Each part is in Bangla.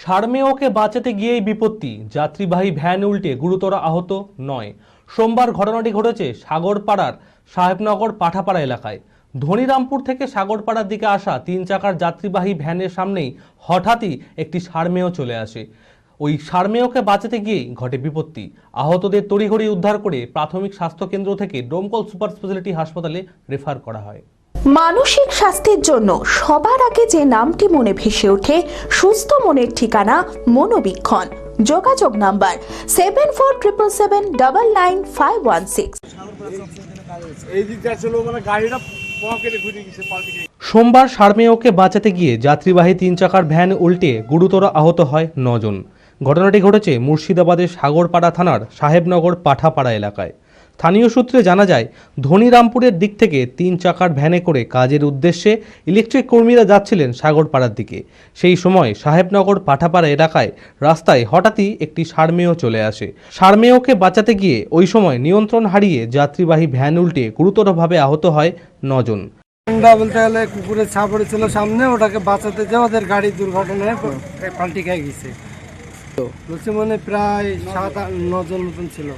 সারমেয়কে বাঁচাতে গিয়েই বিপত্তি, যাত্রীবাহী ভ্যান উল্টে গুরুতর আহত 9। সোমবার ঘটনাটি ঘটেছে সাগরপাড়ার সাহেবনগর পাঠাপাড়া এলাকায়। ধনিরামপুর থেকে সাগরপাড়ার দিকে আসা 3 চাকার যাত্রীবাহী ভ্যানের সামনেই হঠাৎই একটি সারমেয় চলে আসে। ওই সারমেয়কে বাঁচাতে গিয়েই ঘটে বিপত্তি। আহতদের তড়িঘড়ি উদ্ধার করে প্রাথমিক স্বাস্থ্যকেন্দ্র থেকে ডোমকল সুপার স্পেশালিটি হাসপাতালে রেফার করা হয়। মানসিক স্বাস্থ্যের জন্য সবার আগে যে নামটি মনে ভেসে ওঠে, সুস্থ মনের ঠিকানা মনোবীক্ষণ। যোগাযোগ নাম্বার 7477799516। সোমবার সারমেয়কে বাঁচাতে গিয়ে যাত্রীবাহী 3 চাকার ভ্যান উল্টে গুরুতর আহত হয় 9 জন। ঘটনাটি ঘটেছে মুর্শিদাবাদের সাগরপাড়া থানার সাহেবনগর পাঠাপাড়া এলাকায়। স্থানীয় সূত্রে জানা যায়, ধনিরামপুরের দিক থেকে 3 চাকার ভ্যানে করে কাজের উদ্দেশ্যে ইলেকট্রিক কর্মীরা যাচ্ছিলেন সাগরপাড়ার দিকে। সেই সময় সাহেবনগর পাঠাপাড়া এলাকায় রাস্তায় হঠাৎই একটি সারমেয় চলে আসে। সারমেয়কে বাঁচাতে গিয়ে ওই সময় নিয়ন্ত্রণ হারিয়ে যাত্রীবাহী ভ্যান উল্টে গুরুতরভাবে আহত হয় 9 জন। বলতে গেলে কুকুরের ছাপ পড়েছিল সামনে, ওটাকে বাঁচাতে যে ওদের গাড়ি দুর্ঘটনায় পাল্টি খেয়ে গেছে। বলছে মনে প্রায় 7-9 জন মতন ছিল,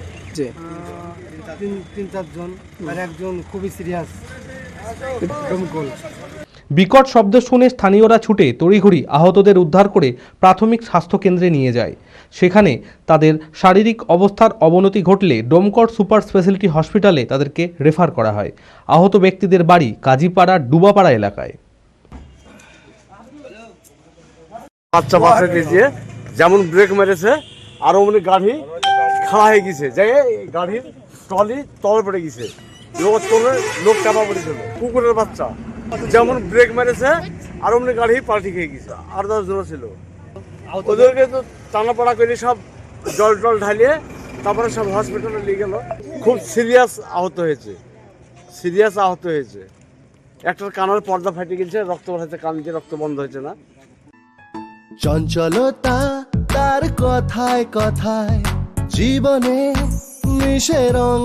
3-4 জন, আর একজন খুবই সিরিয়াস। বিকট শব্দ শুনে স্থানীয়রা ছুটে তড়িঘড়ি আহতদের উদ্ধার করে প্রাথমিক স্বাস্থ্যকেন্দ্রে নিয়ে যায়। সেখানে তাদের শারীরিক অবস্থার অবনতি ঘটলে ডোমকল সুপার স্পেশালিটি হসপিটালে তাদেরকে রেফার করা হয়। আহত ব্যক্তিদের বাড়ি কাজীপাড়ার ডুবাপাড়া এলাকায়। বাচ্চা বাচ্চা দিয়ে যেমন ব্রেক মেরেছে আর অমনি গাড়ি খাড়া হয়ে গেছে, যে গাড়ির ট্রলি তলে পড়ে গেছে, লোক চাপা পড়েছিল। কুকুরের বাচ্চা যেমন ব্রেক মেরেছে আর অমনি গাড়ি পাল্টি খেয়ে গেছে। 8-10 জন ছিল, ওদেরকে তো টানাপাড়া করে সব জল টল ঢালিয়ে তারপরে সব হসপিটালে নিয়ে গেল। খুব সিরিয়াস আহত হয়েছে। একটার কানের পর্দা ফাটে গেছে, রক্ত বেরোচ্ছে, কান দিয়ে রক্ত বন্ধ হয়েছে না। চঞ্চলতা তার কথায় কথায় জীবনে মিশে রঙ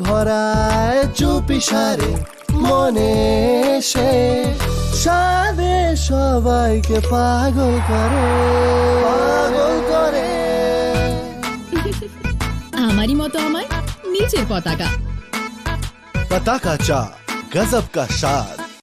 ভরায়, চুপি সারে মনে সে সাদে সবাইকে পাগল করে। আমারই মতো আমার নিচের পতাকা পতাকা চা, গজব কা স্বাদ।